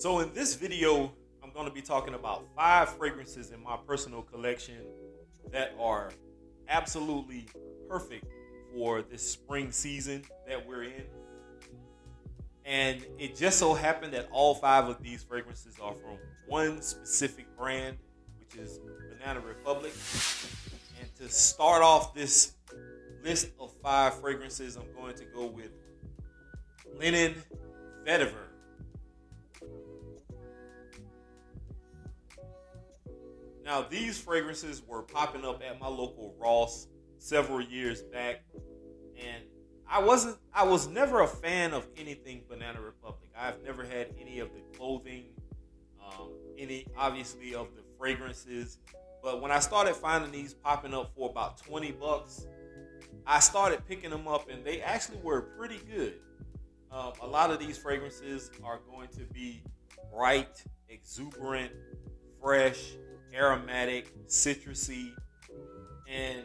So in this video, I'm going to be talking about 5 fragrances in my personal collection that are absolutely perfect for this spring season that we're in. And it just so happened that all 5 of these fragrances are from one specific brand, which is Banana Republic. And to start off this list of 5 fragrances, I'm going to go with Linen Vetiver. Now, these fragrances were popping up at my local Ross several years back, and I was never a fan of anything Banana Republic. I've never had any of the clothing, any obviously of the fragrances. But when I started finding these popping up for about $20, I started picking them up, and they actually were pretty good. A lot of these fragrances are going to be bright, exuberant, fresh, aromatic, citrusy, and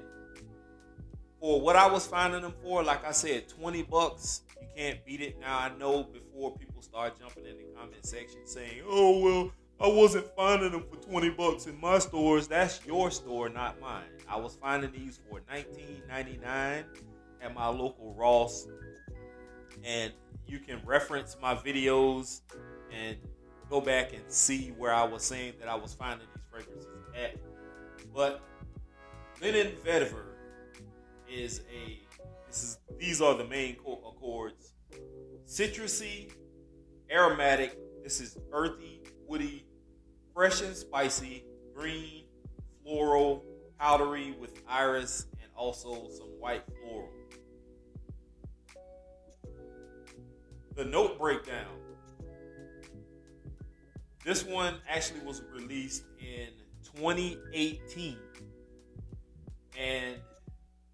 for what I was finding them for, like I said, $20, you can't beat it. Now, I know before people start jumping in the comment section saying, oh, well, I wasn't finding them for $20 in my stores. That's your store, not mine. I was finding these for $19.99 at my local Ross, and you can reference my videos and go back and see where I was saying that I was finding these fragrances at. But Linen Vetiver these are the main accords. Citrusy, aromatic. This is earthy, woody, fresh and spicy, green, floral, powdery with iris, and also some white floral. The note breakdown. This one actually was released in 2018, and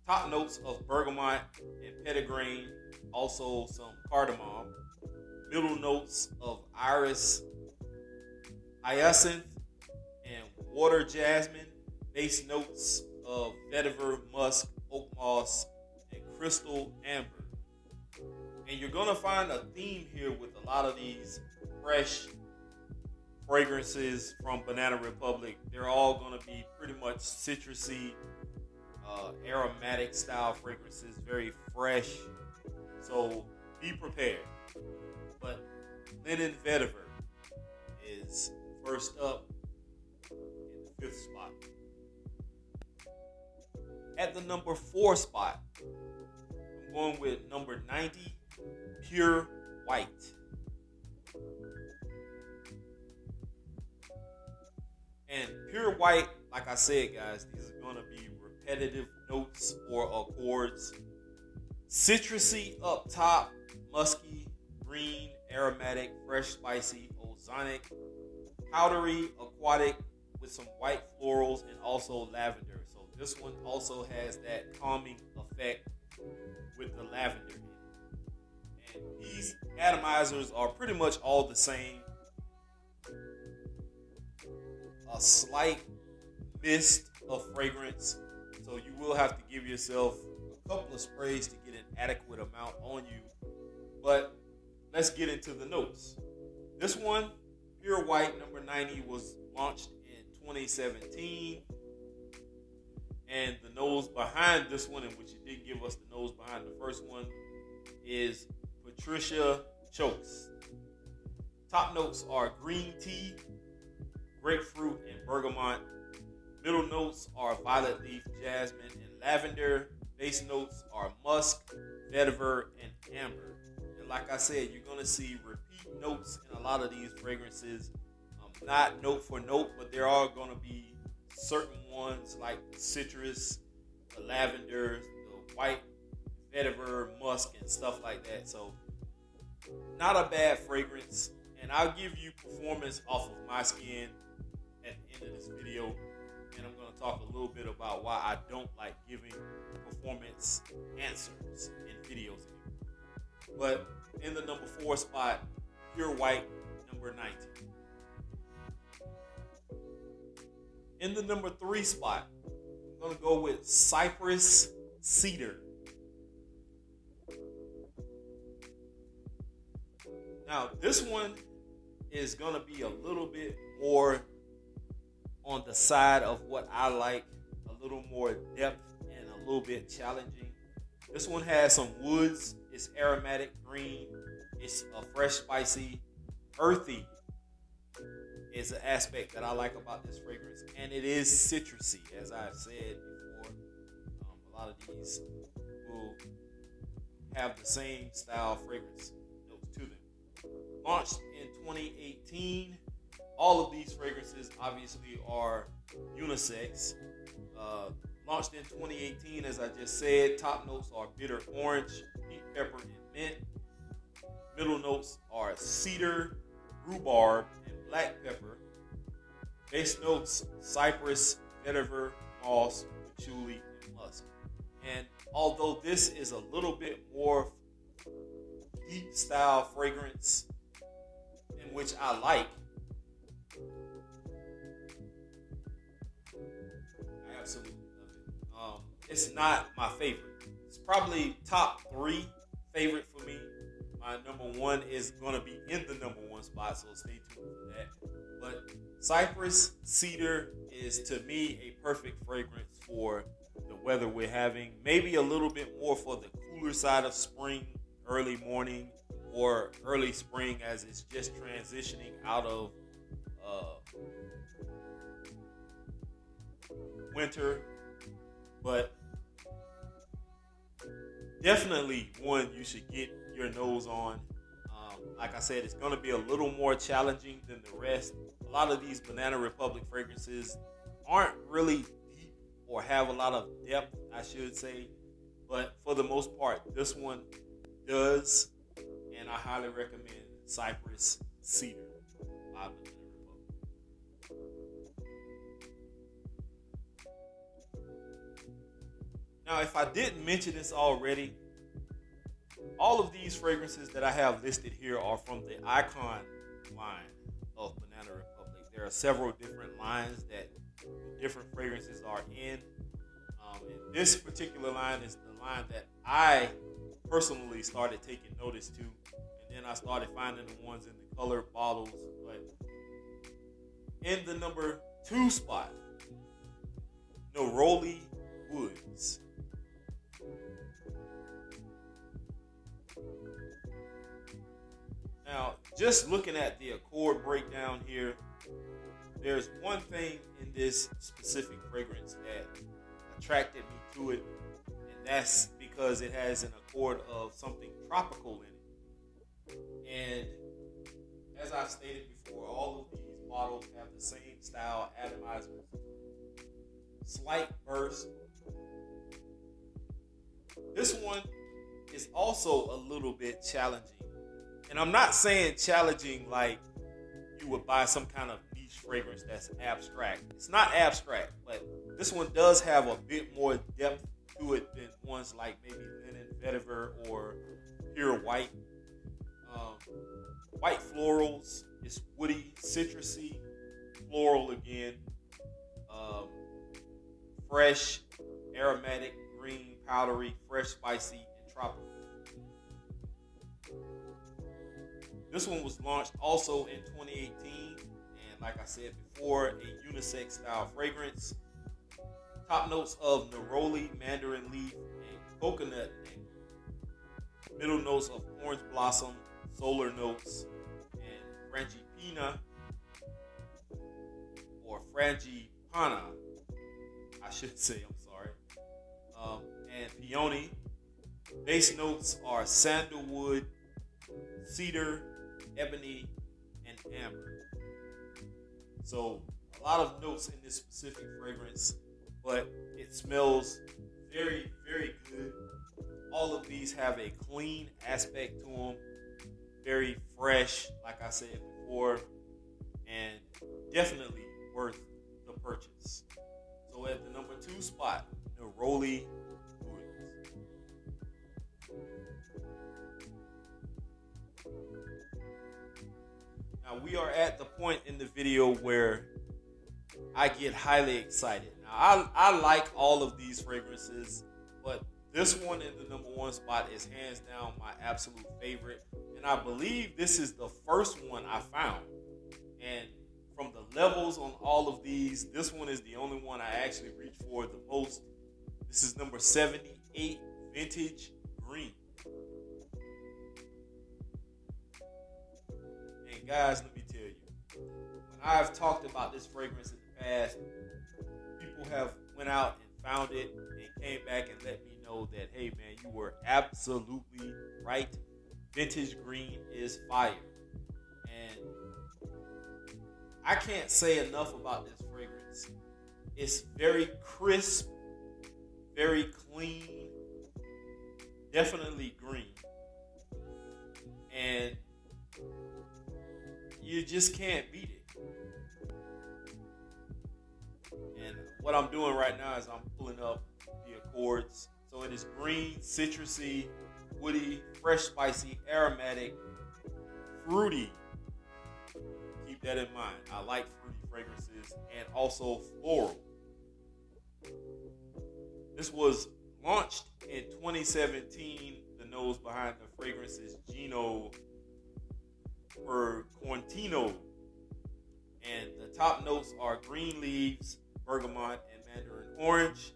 top notes of bergamot and petitgrain, also some cardamom. Middle notes of iris, hyacinth, and water jasmine. Base notes of vetiver, musk, oak moss, and crystal amber. And you're gonna find a theme here with a lot of these fresh fragrances from Banana Republic. They're all going to be pretty much citrusy, aromatic style fragrances, very fresh. So be prepared. But Linen Vetiver is first up in the 5th spot. At the number 4 spot, I'm going with number 90, Pure White. And Pure White, like I said, guys, these are going to be repetitive notes or accords. Citrusy up top, musky, green, aromatic, fresh, spicy, ozonic, powdery, aquatic with some white florals and also lavender. So this one also has that calming effect with the lavender in it. And these atomizers are pretty much all the same. A slight mist of fragrance, so you will have to give yourself a couple of sprays to get an adequate amount on you. But let's get into the notes. This one, Pure White number 90, was launched in 2017, and the nose behind this one, in which it did give us the nose behind the first one, is Patricia Chokes. Top notes are green tea, grapefruit, and bergamot. Middle notes are violet leaf, jasmine, and lavender. Base notes are musk, vetiver, and amber. And like I said, you're going to see repeat notes in a lot of these fragrances. Not note for note, but there are going to be certain ones like citrus, the lavender, the white vetiver, musk, and stuff like that. So not a bad fragrance. And I'll give you performance off of my skin at the end of this video, and I'm going to talk a little bit about why I don't like giving performance answers in videos anymore. But in the number 4 spot, Pure White number 90. In the number 3 spot, I'm going to go with Cypress Cedar. Now, this one is going to be a little bit more on the side of what I like, a little more depth and a little bit challenging. This one has some woods. It's aromatic green. It's a fresh, spicy, earthy is an aspect that I like about this fragrance, and it is citrusy, as I've said before. A lot of these will have the same style fragrance notes to them. Launched in 2018. All of these fragrances obviously are unisex. Launched in 2018, as I just said. Top notes are bitter orange, deep pepper, and mint. Middle notes are cedar, rhubarb, and black pepper. Base notes: cypress, vetiver, moss, patchouli, and musk. And although this is a little bit more deep style fragrance, in which I like, I absolutely love it. It's not my favorite. It's probably top 3 favorite for me. My number 1 is going to be in the number 1 spot, so stay tuned for that. But Cypress Cedar is, to me, a perfect fragrance for the weather we're having. Maybe a little bit more for the cooler side of spring, early morning, or early spring as it's just transitioning out of winter. But definitely one you should get your nose on. Like I said, it's going to be a little more challenging than the rest. A lot of these Banana Republic fragrances aren't really deep or have a lot of depth, I should say. But for the most part, this one does. And I highly recommend Cypress Cedar by Banana Republic. Now, if I didn't mention this already, all of these fragrances that I have listed here are from the Icon line of Banana Republic. There are several different lines that different fragrances are in. And this particular line is the line that I personally started taking notice to. And then I started finding the ones in the colored bottles. But in the number 2 spot, Neroli Woods. Now, just looking at the accord breakdown here, there's one thing in this specific fragrance that attracted me to it, and that's because it has an accord of something tropical in it. And as I've stated before, all of these bottles have the same style atomizers. Slight burst. This one is also a little bit challenging. And I'm not saying challenging like you would buy some kind of niche fragrance that's abstract. It's not abstract, but this one does have a bit more depth to it than ones like maybe Linen Vetiver or Pure White. White florals. It's woody, citrusy, floral again. Fresh, aromatic, green, powdery, fresh, spicy, and tropical. This one was launched also in 2018, and like I said before, a unisex style fragrance. Top notes of neroli, mandarin leaf, and coconut neck. Middle notes of orange blossom, solar notes, and frangipana, or frangipana, I should say, I'm sorry. And peony. Base notes are sandalwood, cedar, ebony, and amber. So a lot of notes in this specific fragrance, but it smells very, very good. All of these have a clean aspect to them, very fresh, like I said before, and definitely worth the purchase. So at the number 2 spot, Neroli Woods. Now we are at the point in the video where I get highly excited. Now I like all of these fragrances, but this one in the number 1 spot is hands down my absolute favorite. And I believe this is the first one I found And from the levels on all of these, this one is the only one I actually reach for the most. This is number 78, Vintage Green. And guys, let me tell you, when I've talked about this fragrance in the past, people have went out and found it and came back and let me know that, hey man, you were absolutely right. Vintage Green is fire. And I can't say enough about this fragrance. It's very crisp, very clean, definitely green. And you just can't beat it. And what I'm doing right now is I'm pulling up the Accords. So it is green, citrusy, woody, fresh, spicy, aromatic, fruity. Keep that in mind. I like fruity fragrances and also floral. This was launched in 2017. The nose behind the fragrance is Gino Percortino. And the top notes are green leaves, bergamot, and mandarin orange.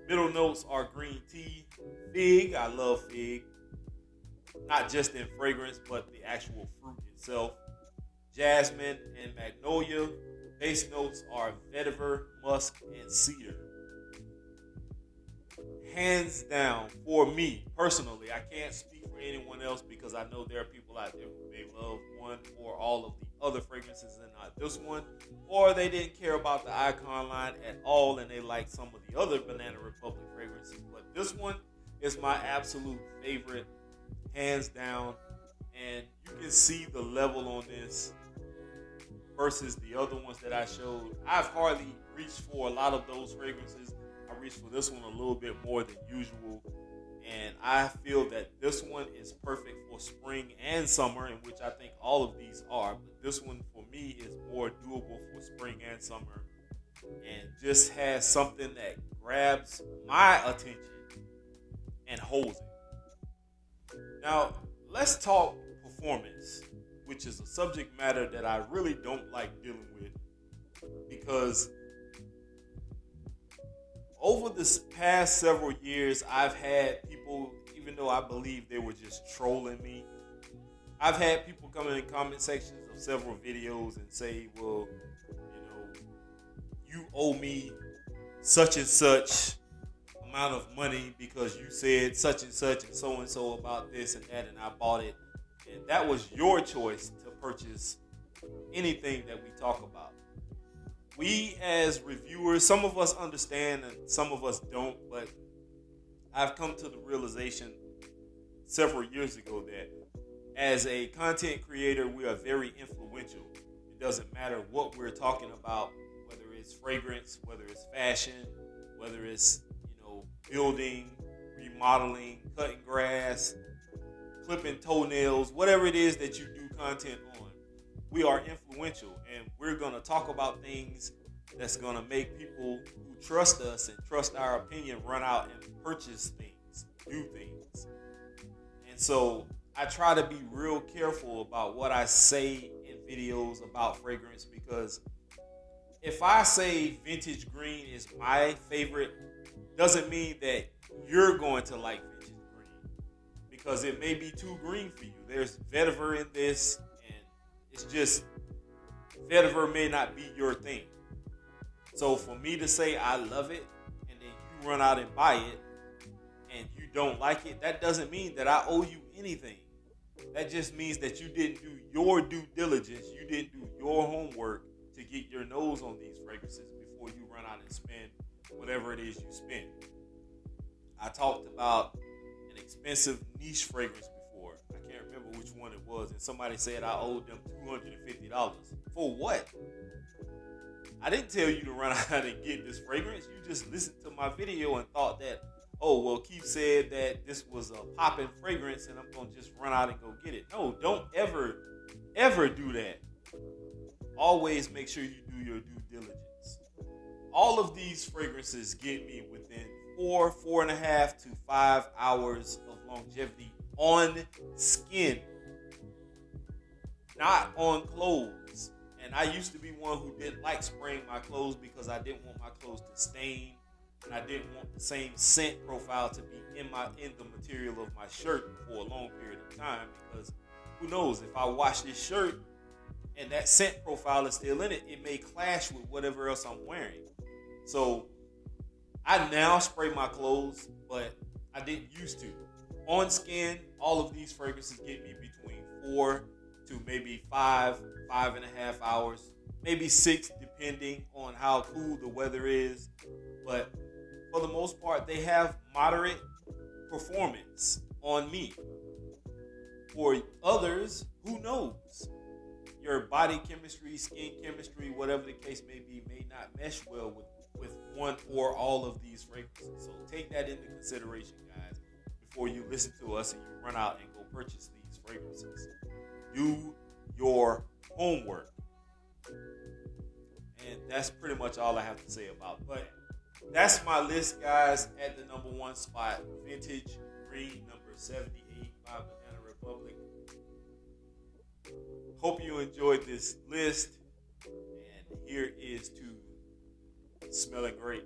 Middle notes are green tea, fig. I love fig. Not just in fragrance, but the actual fruit itself. Jasmine and magnolia. Base notes are vetiver, musk, and cedar. Hands down, for me personally, I can't speak for anyone else because I know there are people out there who may love one or all of the other fragrances and not this one, or they didn't care about the Icon line at all and they like some of the other Banana Republic fragrances. But this one is my absolute favorite, hands down, and you can see the level on this versus the other ones that I showed. I've hardly reached for a lot of those fragrances. I reached for this one a little bit more than usual, and I feel that this one is perfect for spring and summer, in which I think all of these are, but this one for me is more doable for spring and summer, and just has something that grabs my attention and holds it. Now, let's talk performance, which is a subject matter that I really don't like dealing with, because over the past several years, I've had people, even though I believe they were just trolling me, I've had people come in the comment sections of several videos and say, well, you owe me such and such amount of money because you said such and so about this and that, and I bought it. And that was your choice to purchase anything that we talk about. We as reviewers, some of us understand and some of us don't, but I've come to the realization several years ago that as a content creator, we are very influential. It doesn't matter what we're talking about, whether it's fragrance, whether it's fashion, whether it's, building, remodeling, cutting grass, clipping toenails, whatever it is that you do content on. We are influential, and we're going to talk about things that's going to make people who trust us and trust our opinion run out and purchase things, do things. And so I try to be real careful about what I say in videos about fragrance, because if I say vintage green is my favorite, doesn't mean that you're going to like vintage green, because it may be too green for you. There's vetiver in this, and it's just vetiver may not be your thing. So for me to say I love it and then you run out and buy it and you don't like it, that doesn't mean that I owe you anything. That just means that you didn't do your due diligence, you didn't do your homework to get your nose on these fragrances before you run out and spend whatever it is you spend. I talked about an expensive niche fragrance before. I can't remember which one it was, and somebody said I owed them $250. For what? I didn't tell you to run out and get this fragrance. You just listened to my video and thought that, oh, well, Keith said that this was a popping fragrance and I'm going to just run out and go get it. No, don't ever do that. Always make sure you do your due diligence. All of these fragrances get me within 4.5 to 5 hours of longevity on skin. not on clothes. And I used to be one who didn't like spraying my clothes because I didn't want my clothes to stain, and I didn't want the same scent profile to be in the material of my shirt for a long period of time. Because who knows, if I wash this shirt and that scent profile is still in it, it may clash with whatever else I'm wearing. So I now spray my clothes, but I didn't used to. On skin, all of these fragrances get me between 4 to maybe 5.5 hours, maybe 6, depending on how cool the weather is. But for the most part, they have moderate performance on me. For others, who knows? Your body chemistry, skin chemistry, whatever the case may be, may not mesh well with one or all of these fragrances. So take that into consideration, guys, before you listen to us and you run out and go purchase these fragrances. Do your homework. And that's pretty much all I have to say about it. But that's my list, guys. At the number 1 spot, Vintage Green, number 78 by Banana Republic. Hope you enjoyed this list. And here is to smelling great.